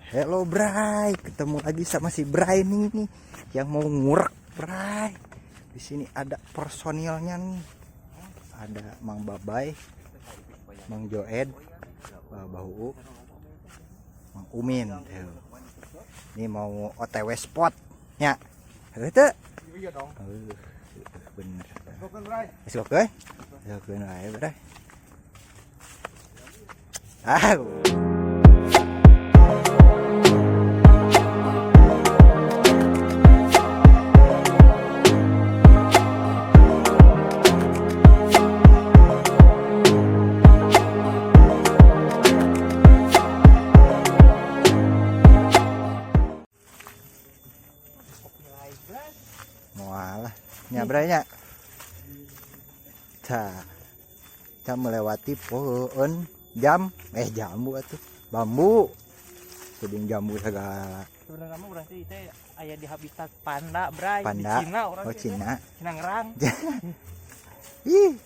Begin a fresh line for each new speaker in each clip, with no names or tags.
Hello Bray, ketemu lagi sama si Bray nih yang mau ngurek Bray. Di sini ada personilnya nih. Ada Mang Babay, Mang Joed, Bahu, Mang Umin. Ini mau OTW spot nya. Itu.
Iya dong.
Bener.
Bukan Bray.
Masuk ke? Masuk ke aja Bray. Ah. Mualah nyabranya kita melewati pohon jambu atuh bambu sedang jambu segala.
Sebenarnya mah berarti itu aya di habitat panda, Bray.
Panda.
Di Cina orang
Oh Cina.
Cina ngerang.
Ih.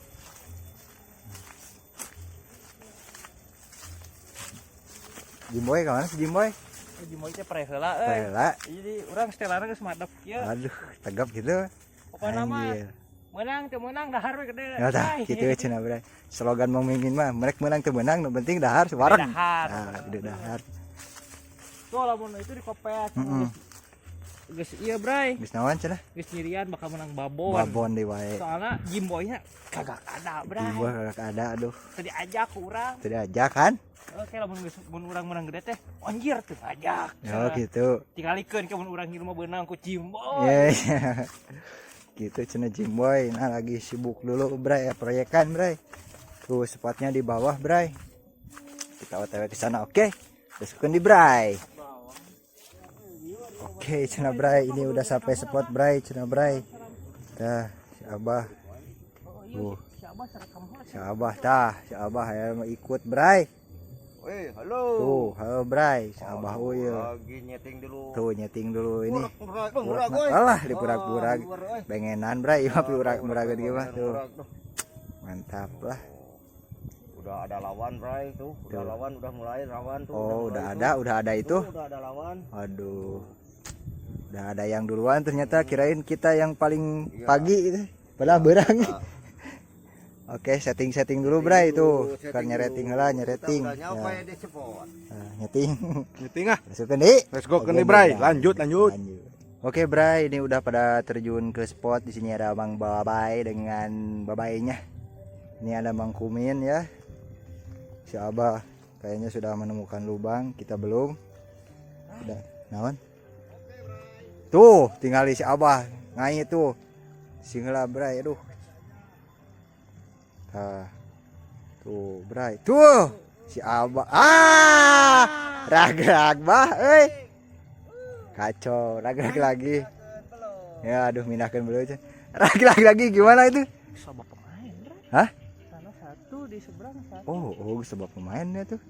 Jimboy kemana si Jimboy?
Jimoy teh pare heula
Heula.
Jadi urang setelana geus madep kieu.
Aduh, tegap gitu.
Pokona mah
Anjir.
menang teu menang dahar we gede.
Ya tah, kitu cenah Bray. Slogan Mang Mimin mah, merek menang teu menang, nu penting dahar suwareng.
Dahar.
Ah, gede dahar.
Tuh lamun itu dikopet.
Heeh.
Geus ieu Bray.
Geus naon cenah?
Geus nyirian bakal menang babon.
Babon deui wae.
Soalnya Jimboynya kagak ada, Bray.
Jimboy kagak ada aduh.
Tadi ajak ku urang.
Teu diajak kan?
Oke, lamun geus mun urang menang gede teh, anjir teu ajak.
Oh gitu.
Tingalikeun ke mun urang ngilu mah beunang ku Jimboy.
Iya. Gitu cenah Jimboy. Nah lagi sibuk dulu Bray, proyekan Bray. Tuh spotnya di bawah Bray. Kita OTW ke sana, oke? Masukkan di Bray. Oke, cenah Bray, ini udah sampai spot Bray, cenah Bray. Tah, si Abah. Si Abah tah, si Abah ya mau ikut Bray.
Weh, halo.
Tuh, halo Bray, si Abah uyeul.
Lagi nyeting dulu.
Tuh nyeting dulu ini.
Murag, weh.
Alah dipurak-purak.
Murag,
Bengenan Bray, mah purak-purak gimana tuh.
murag tuh.
Mantap lah.
Udah ada lawan, Bray, tuh. Udah
Tuh.
lawan, udah mulai lawan tuh.
Oh,
mulai
udah ada itu.
Tuh, udah ada lawan.
Aduh. Udah ada yang duluan ternyata kirain kita yang paling
Iya.
pagi itu. Padahal berang. Oke, setting dulu Bray itu. Kan nyereting lah, nyereting.
Udah nyampe
Ya.
di spot.
Nah, nyeting.
Nyeting ah.
Masukkan di.
Let's go ke nih, Bray. Lanjut.
Oke, Bray, ini udah pada terjun ke spot. Di sini ada Mang Babay dengan babaynya. Ini ada Mang Kumin ya. Si Abah kayaknya sudah menemukan lubang, kita belum. Udah, naon? Tuh, tinggal si Abah. Ngai tuh. Singela Bray, aduh. Tuh, Bray. Tuh, si Abah. Rag-rag bah, euy. Kacau, rag-rag lagi. Ya, aduh mindahkan dulu aja. Rag-rag lagi gimana itu?
Sabab pemain, Bray.
Hah?
Sana satu di seberang satu.
Oh, sebab pemainnya tuh.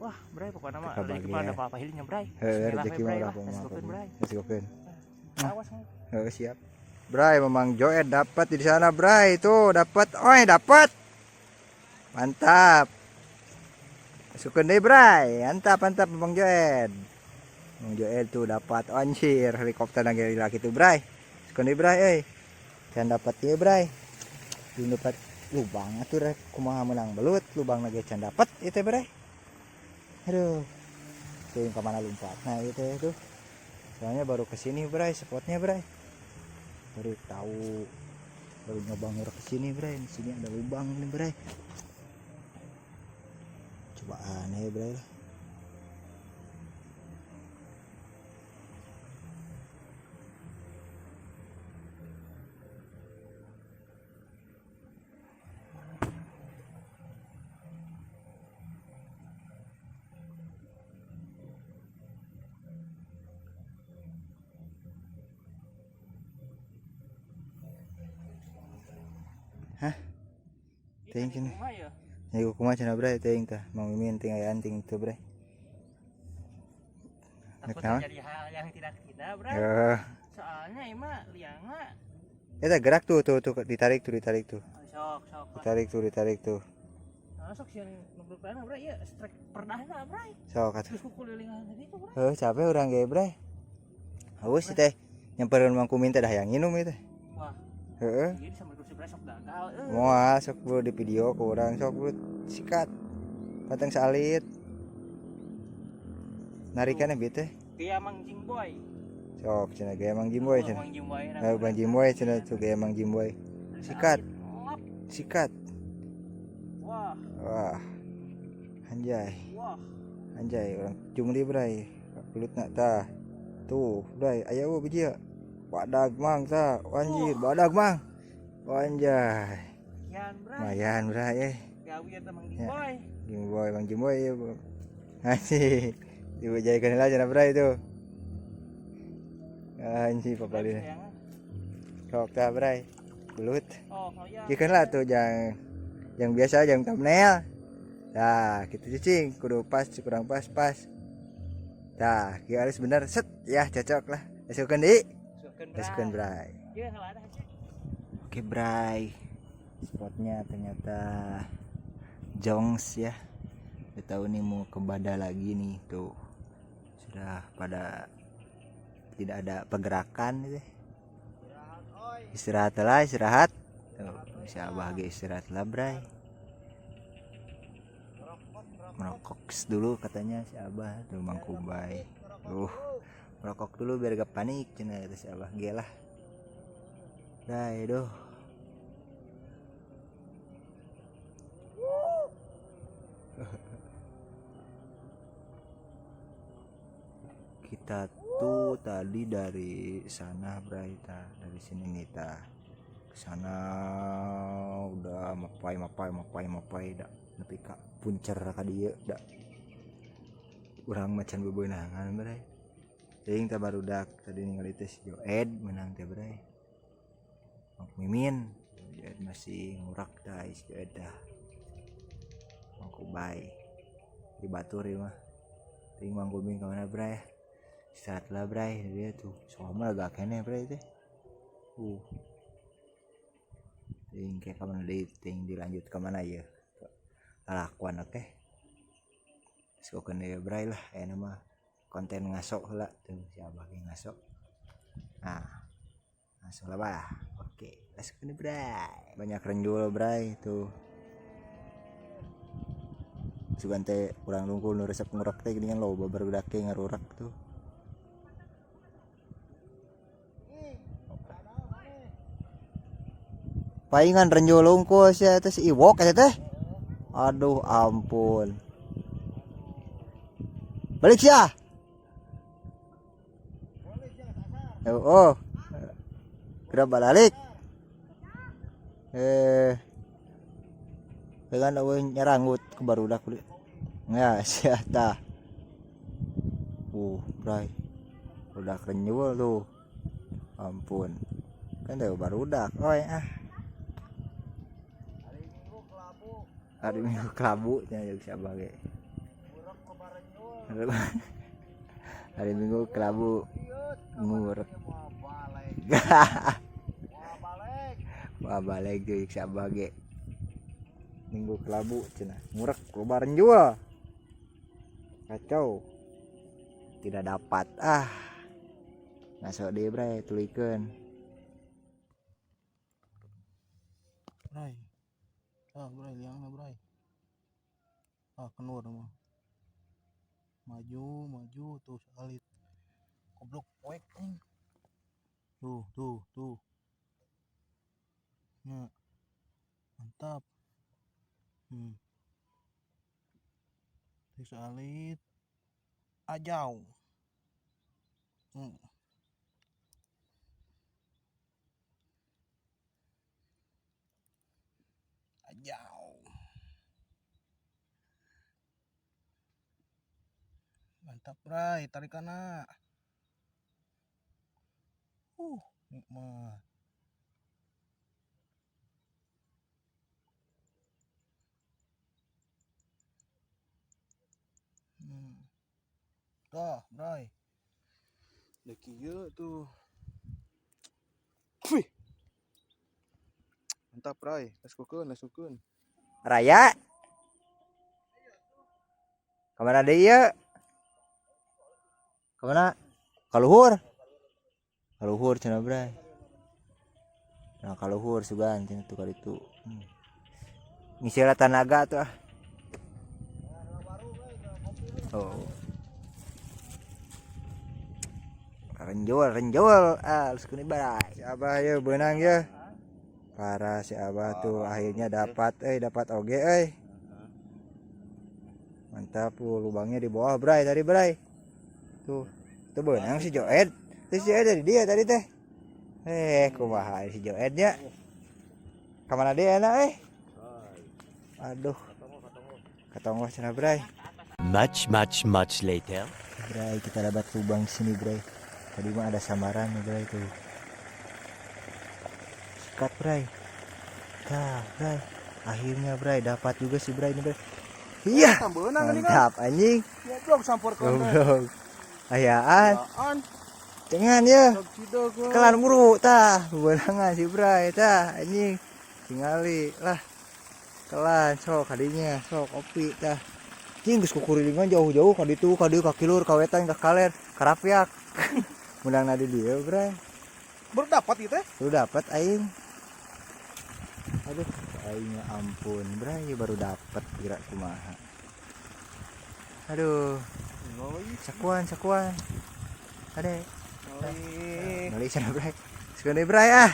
Wah, Bray pokoknya mah
Kebagian.
rezeki mah ada apa-apa hilnya, Bray.
Rezeki mah ada
Let's go, Bray.
Masukkan.
Awas.
Siap. Bray, memang Joed dapat di sana, Bray. Tuh, dapat. Oi, dapat. Mantap. Masukkan deh, Bray. Mantap, Memang Joed. Memang Joed tuh dapat anjir helikopter lagi lagi tuh, Bray. Masukkan deh, Bray, euy. Can dapat ya, Bray. Belum dapat lubang atuh rek kumaha menang belut, lubang lagi can dapat itu, Bray. Aduh. Tuh ke mana lompat. Nah, itu. Soalnya baru kesini Bray, spotnya Bray. Baru tahu, baru nyoba ngurek kesini Bray. Di sini ada lubang nih Bray. Coba aneh Bray. Ting kini. Ya kumaha cenah Bray ting tah. Mang Mimin ting aya anting tuh Bray.
Takut
naon?
terjadi hal yang tidak-tidak, Bray. Soalnya emang liangna
Eta gerak tuh ditarik tuh.
sok.
Ditarik tuh.
masuk sih nubruk dana bray ya strike perdana bray.
Sok atuh.
Terus kukulilingan tadi itu bray.
Capek urang ge bray. Haus sih teh. Nyampereun Mang Kumin teh dah yang nginum ieu teh.
Wah.
Heeh.
Jadi sampai kursi bray sok gagal.
Moal sok bro di video ku urang sok bro sikat. Pateng salit. Narikan bieu teh.
Kayak Mang Jimboy.
Sok cenah gaya Mang Jimboy cenah.
Mang Jimboy.
Bang Jimboy cenah tuh gaya Mang Jimboy. Sikat. Sikat.
Wah.
Wah. Anjay.
Wah.
Anjay orang jumli bray. Kulit nak tah. Tuh, bray aya eueuh biji ya. Badag mang tah. Anjir, badag mang. Anjay.
Kian bray.
Lumayan bray
Gawi eta Mang Jimboy.
Jimboy, Mang Jimboy ya. Anjir. Dibajaikeun heula cenah bray tuh. Anjir papalina. Sok tah bray. Kulut.
Oh, ya.
Jikeun lah tuh yang biasa yang thumbnail. Nah, gitu cicing, kudu pas, kurang pas. Nah, kieu harus bener set ya cocok lah. Masukeun di. Masukeun bray.
Iya, heula ada.
Oke, bray. Spotnya ternyata Jongs ya. Udah tahu nih mau ke Bada lagi nih tuh. Sudah pada tidak ada pergerakan gitu. Istirahat lah, istirahat. Tuh, bisa bahagia istirahat lah, bray. Merokok dulu katanya si Abah tuh Mang Kubai. Merokok dulu biar gak panik cenah kata si Abah ge lah. Dai doh. Kita tuh tadi dari sana bray dari sini nih ke sana udah mapai dah nepi ka puncer ka dieu da urang macan bebeunangan bray teuing teh barudak tadi ningali teh si Joed menang teh bray Mang Mimin Joed masih ngurak dah si Joed dah Mang Kubai di batur ieu mah teuing Mang Kumin ka mana bray istirahat lah bray dia tuh soalnya agak kene bray teh teuing kayak ka mana deui teuing dilanjut ka mana ya lakuan oke sukeun deui bray lah aya mah konten ngasok heula tuh si Abah ge ngasok nah ngasok lah bah oke sukeun bray banyak renjul bray tuh sugan teh urang lungkul nu resep ngurek teh geuningan loba barudak teh ngarurak tuh paingan renjul lungkul sia teh si Iwok eta teh. Aduh ampun. Balik sia. Oh. Kira balik. Dengan eueuh nyarangut ke barudak kulit. Ya sia tah. Bray. Udah renjul tuh. Ampun. Kan teh barudak. Oi hari Minggu kelabu nya bisa bage hari Minggu kelabu ngurek wah balik deui bisa bage Minggu kelabu cenah ngurek loba renjul kacau tidak dapat ngaso deui bray tulikeun
Bray. Bray liangna bray. Kenur mah. Maju tuh salit. Goblok poek anjing. Tuh. Ya. Mantap. Tuh salit. Ajau. Ajau. Mantap bray, tarikana. Nikmat. Dah, bray. Udah kieu tuh. Wih. Mantap bray, asukeun.
Raya Kemana dia? Kemana? Kaluhur. Kaluhur cenah bray. Nah kaluhur sugan cenah tuh kali itu. Ngisi tenaga tuh ah. Oh. Renjol harus kuni barai. Si Abah ya benang ya. Parah si Abah tuh akhirnya dapat oge. Mantap lubangnya di bawah bray tadi bray. Tuh benang si Joed. Terus si Joed dari dia tadi teh. Kumaha si Joednya. Kemana dia enak Aduh. Ketongos cenah bray.
Much later.
Bray kita dapat lubang sini bray. Tadi mah ada samaran nih bray tuh. Sikat bray. Tah bray. Akhirnya bray dapat juga si bray ini bray. Iya. Mantap anjing.
Goblok sampurkeun teh.
Goblok. Ayaan.
An.
Jangan ya.
Cido ke.
Kelan muru tah. Benangan si bray tah anjing. Tingali lah. Kelan sok kadinya sok kopi tah. Anjing geus kukuringan jauh-jauh ka ditu ka dieu ka kilur ka wetan ka kaler ka rapiak. Menang nadi dia bray.
Baru dapat itu teh.
Lu dapat aing. Aduh, aingnya ampun, bray baru dapat kira kumaha. Aduh. Sakuan. Ade. Ngali sana bray. Sekali bray ah.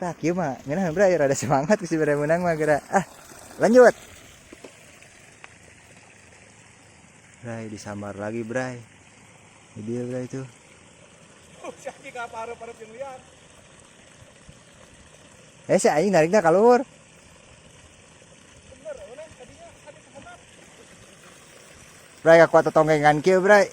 Tah kieu mah ngeunah bray rada semangat si bray menang mah geura. Lanjut. Bray disambar lagi bray. Ini dia bray itu.
Syaki ka parep-parep yang liar.
Si aing narikna kaluhur.
Bener, tadinya ada kehendak.
Bray kakuat tonggengan kieu bray.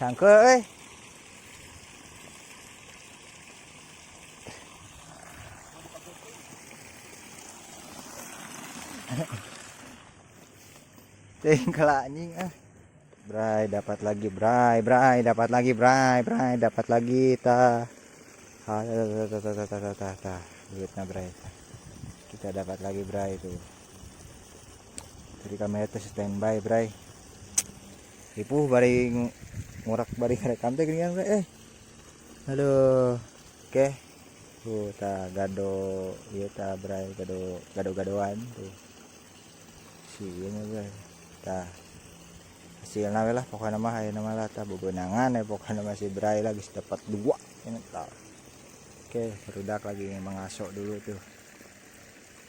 Sangkeul euy. Tinggal anjing Bray dapat lagi bray dapat lagi tah. Duitnya bray. Kita dapat lagi bray itu. Jadi kamera teh standby bray. Ripuh bari ngurak bari rekam teh geuningan bray. Aduh. Oke. Tuh tah gado ieu tah bray gado-gadoan tuh. Sieuna bray. Tah hasilna we lah pokokna mah ayeuna mah lah tah bebenangan pokokna masih bray lagi dapat 2 ini tah. Oke, barudak lagi mengaso dulu tuh.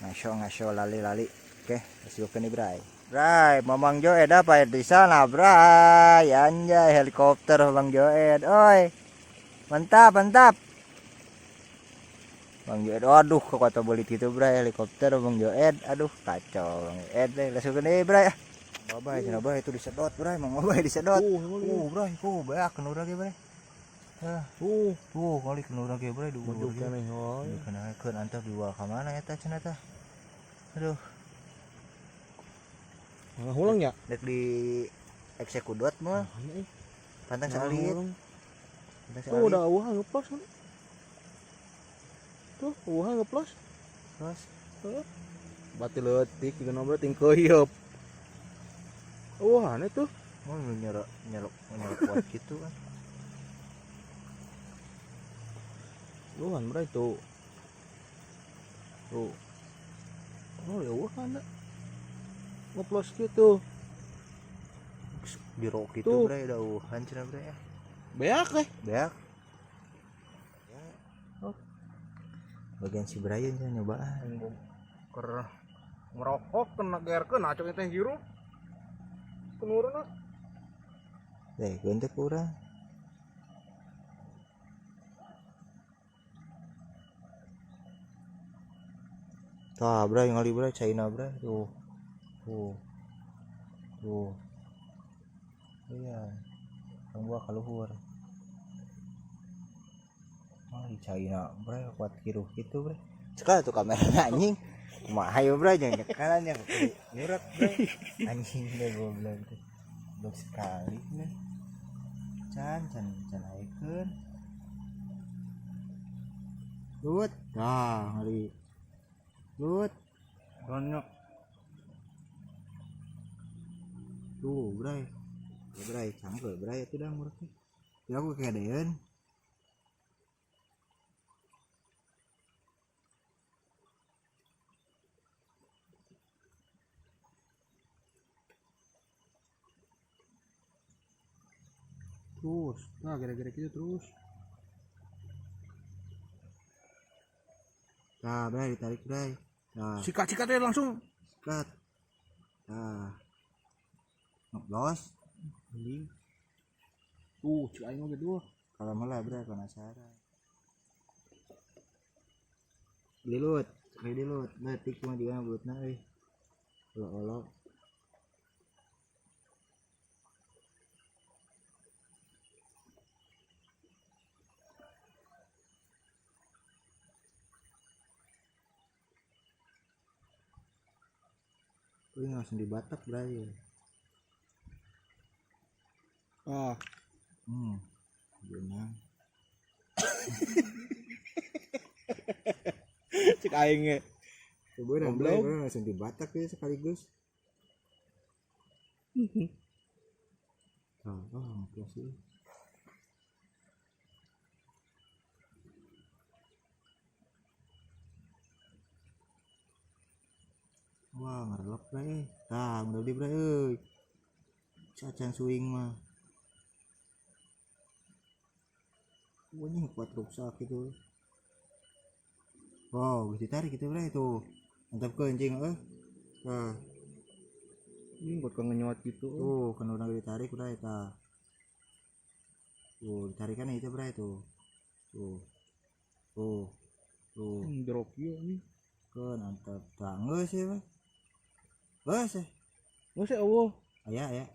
Ngaso lali. Oke, masukkeun nih bray. Bray, Mamang Joed apa di sana bray? Anjay helikopter Bang Joed. Oi. Mantap. Bang Joed, aduh kok beli gitu bray helikopter Bang Joed. Aduh kacau Bang Joed deh. Masukkeun nih bray. Babay cenah bray itu disedot bray, Mang Babay disedot. Bray, beak kenur lagi bray. Kali kenur lagi bray duur keneh hoy. Kenakeun antep dibawa ka mana eta cenah tah. Aduh.
Hulang ya?
Dek di eksekudot mah. Pantang salit.
Tuh udah uah ngeplos. Tuh uah ngeplos.
Terus
Bati leutik juga nomor tingkeup. Wah, aneh tuh.
mau nyerok kuat gitu kan.
Luan bray tuh. Tuh. Oh ya wah kan. Ngeplos gitu.
Biro gitu
Tuh.
bray dauhan cenah bray ya.
Beak
Beak. Bagian si Brian cenah nyobaan.
Ker merokok kena gerkeun acok teh hirup. Penuruna.
Deh, gontek kurang. Tah, bray ngali bray China bray. Tuh. Iya. Kang gua kaluhur. Di China bray kuat kiruh gitu bray. Sekali tuh kamera anjing. Kumaha hayu bray jangan kanan ya. Nyurak bray. Anjing deh goblok tuh. Goblok sekali nih. can ayekeun. Lut, hari. Lut.
Banyak.
Tuh, bray. Bray, cangkel bray itu dah murah. Ya aku kedeun.
Terus, nah gara-gara gitu terus.
Nah, bray ditarik bray. Nah,
Sikat ya langsung.
sikat. Nah. Ngeplos.
Anjing. Tuh, cik aing oge dua.
Kalau malah bray penasaran. Dilut, sekali dilut. Batik cuma di mana bulutna euy. Olo-olo. Ini langsung di Batak bray.
Ah,
Benang.
cik aing ge.
Coba dan bray langsung di Batak ya sekaligus. Ngeplos sih. Wah, ngerelep bray. Tah, udah di bray euy. Cacan swing mah. Wah, kuat rusak gitu. Wow, bisa tarik gitu bray tuh. Mantap kencing Nah,
Ini buat kangen nyawat gitu.
tuh kan udah ditarik bray tah. Tuh, ditarikan itu bray tuh. Tuh. Tuh. Tuh.
Jerok ieu nih.
Kan mantap. Tah, geus ya, Bang. Geus ya.
Masih Allah.
Aya.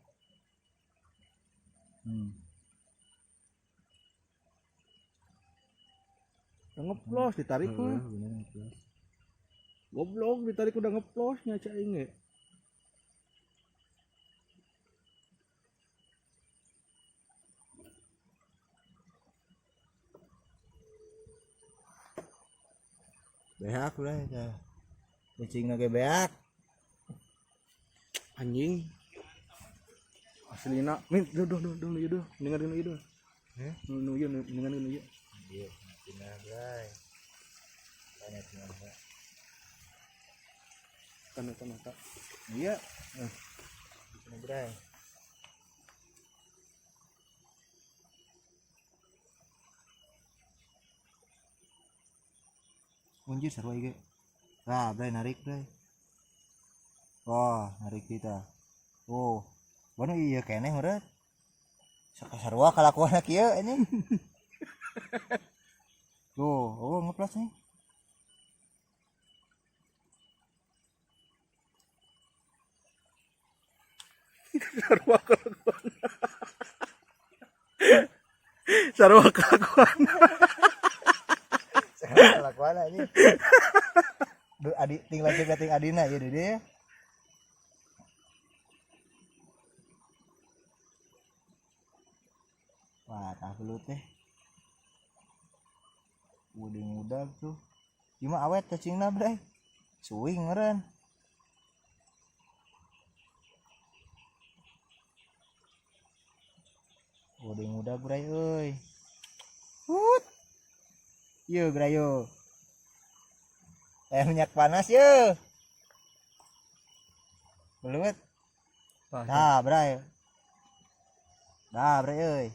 Ngeplos ditarik mah.
Bener ngeplos.
Goblok ditarik udah ngeplosnya cik aing ge.
Beak bray tah. Cicing ge beak.
Anjing. Aslina, min duh ieu. Dengar ieu.
Heh?
Nu ieu dengan ieu.
Iya, tinggal bray. Tanya tinggal bray.
Kana.
Iya. Tinggal bray. Munjir sarua ieu. Nah, bray narik bray. Wah, narik kita. Oh, mana iya keneh meureut. Sarua kalakuan kieu anjing. Tuh, ngeplos nih.
Sarua kelakuan.
Kelakuan anjing. Duh, tinggal ting adina ieu dia. Wah, tah belut teh. Uding udag tuh. Cuma awet cacingna bray. Suing meureun. Uding udag bray euy. Hut. Ieu bray yo. Minyak panas ye. Belut. Nah, bray. Nah, bray euy.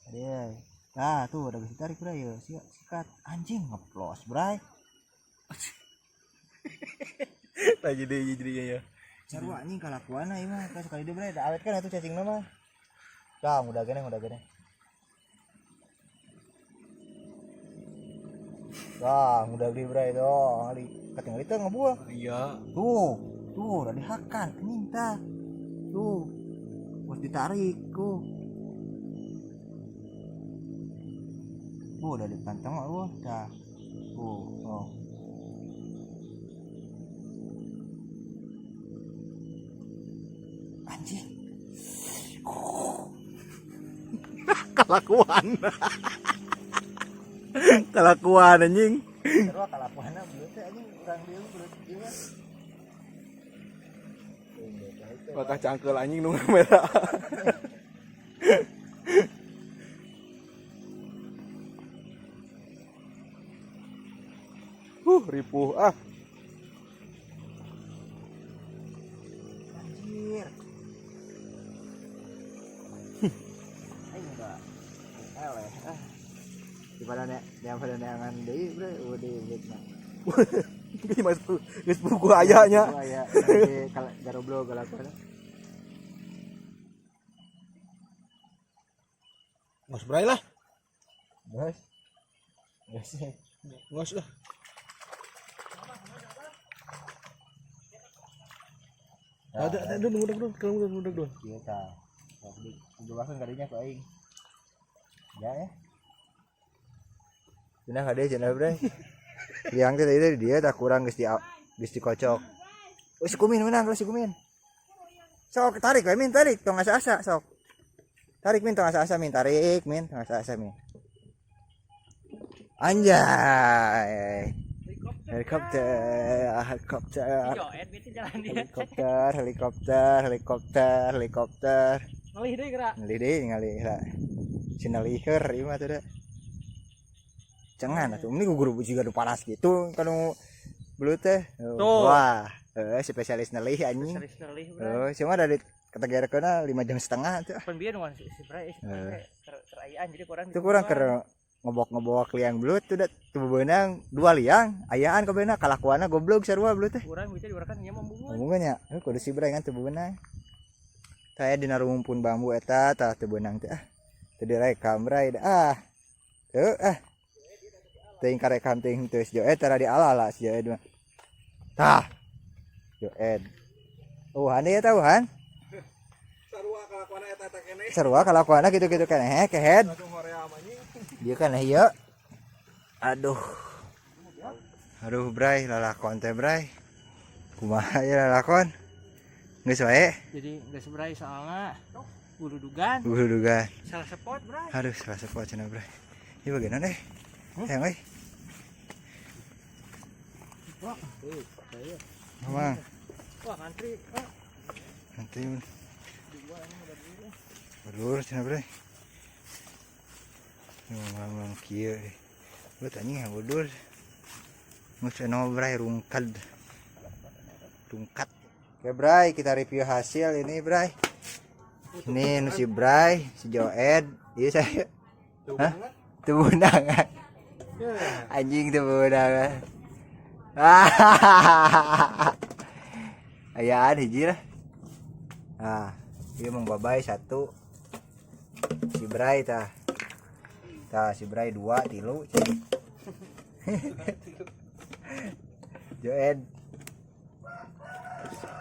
Dia. Nah, tuh udah bisa tarik bray ya. Sikat anjing ngeplos bray.
Lagi deh jadinya ya.
Sarua anjing kalakuana ieu mah sekali deui bray. Da awet kan atuh cacingna mah. Dah, udah gini. Dah, udah di bray doh. Ali katinggal itu ngebuah.
Iya.
Tuh udah dihakan anjing tah. Tuh. Harus ditarik tuh. Udah dipantang mah dah. Oh. Anjing.
Kelakuan. Kelakuan anjing.
Terus kalakuanna belut teh anjing urang dieu belut ieu mah.
Bakal cangkel anjing nu merah. Ripuh ah.
Anjir. Aing enggak. Eleh. Daripada neangan deui, Bro. Udah belut mah.
Geus masuk geus buku ayahnya.
Aya nanti kalau garoblo kalakuanna.
Ngos bray lah.
Bos. Bos.
Ngos lah. Ada dulu.
Ieu tah. Sok dijelaskeun kadinya ku aing. Ya. Cenah kade cenah Bray. Liang teh tadi dia tak kurang geus dikocok. Oh si Kumin menang si Kumin. Sok tarik we Min tarik tong asa-asa sok. Tarik Min tong asa-asa Min tarik Min tong asa-asa Min. Anjay. Helikopter.
Joet gitu jalan dia.
Helikopter.
Ngalih deui gerak.
Ngalih lah. Cenah lieur ieu mah teh da. Cengan atuh. Ini guru juga udah panas gitu kanu belut teh.
Tuh.
Wah, spesialis nelih anjing.
Serius ngalih, Bro.
Cuma dari kategorikeuna 5,5 jam tuh.
Pan bieu nu si Bray terayaan jadi kurang.
Itu kurang keur ngobok-ngobok liang belut tuh da tuh beunang 2 liang, ayaan kabehna kalakuanna goblok sarua belut teh.
Kurang bisa diurakan nya membungun.
Ngomongna nya, kudu si Bray kan teu beunang. Taya dina rumpun bambu eta tah teu beunang teh ah. Teu direkam Bray ah. Teu ah. Teuing karekam teuing teu si Joed tara dialala si Joed mah. Tah. Joed. Han ya tahu Han. Sarua kalakuanna gitu-gitu keneh kehead. Dia kan ieu. Aduh. Aduh Bray, lalakon teh Bray. Kumaha ya lalakon? Geus wae.
Jadi geus Bray soalna guludugan.
Guludugan.
Salah spot Bray.
Aduh, salah spot cenah Bray. Ieu bageuna deh. Hayang euy. Mamang.
Wah, antri.
Nanti Belur cenah Bray. Mamang kieu. Buat anjing yang udur. Museno Bray rungkad. Rungkat. Oke Bray, kita review hasil ini Bray. Ini nu si Bray, si Joed, iya saya. Hah? Teu beunangan. Anjing teu beunangan. Ayaan hiji lah. Nah, ieu Mang Babay 1. Si Bray tah. Tah si Bray 2, 3. Joed.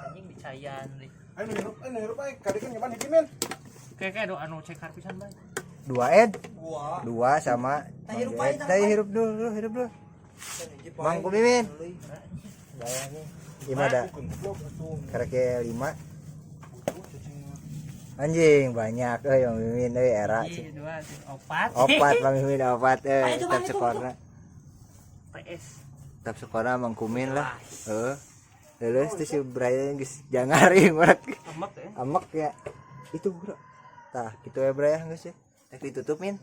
Anjing dicayan deui.
Ayo ngirup ayo kadikeun nyoban hiji men.
Kayak do anu cek harpisan Bray.
2 Ed. 2 sama Mang Joed. Tah hirup dulu. Mang Kumimin. Bayangnya. 5 ada. Karek 5. Anjing banyak Mang Mimin era.
2 4.
Opat Mang Mimin opat tetap skorna.
PS.
Tetap skorna Mang Kumin lah. Heeh. Teh si Bray geus jangaring urang. Amek ya. Itu bro. Tah kitu ya Bray geus ya. Tek ditutup Min.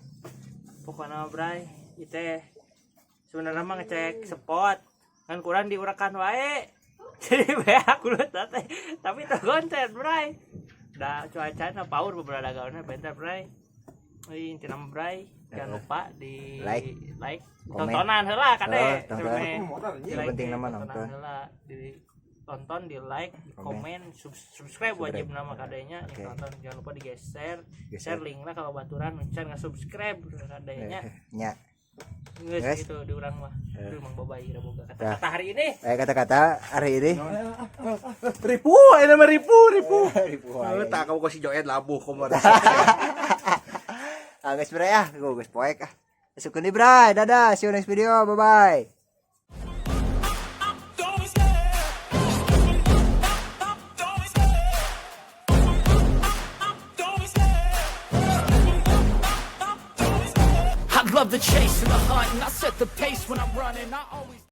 Pokoknya Bray, itu sebenarnya mah ngecek spot kan kurang diurakan wae. Jadi beak kulut teh. Tapi teu konten Bray. Da cuacana power beberapa gaunnya bentar Bray. Euy intina Bray, jangan lupa di like, tontonan heula kade.
Yang penting nama nonton.
Tonton, di like, di komen, subscribe wajib nama kadenya. Tonton jangan lupa digeser, share link lah kalau baturan can nge-subscribe kadenya.
Nya.
Geus gitu di urang mah. Itu Mang Babay boga kata-kata hari ini.
Kata-kata hari ini.
Ripu, ini mah ripu. Tak kamu kasih Joed labuh komor.
Geus Bray geus poek Sukeun di Bray. Dadah, see you next video. Bye bye.
love the chase and the hunt, and I set the pace when I'm running. I always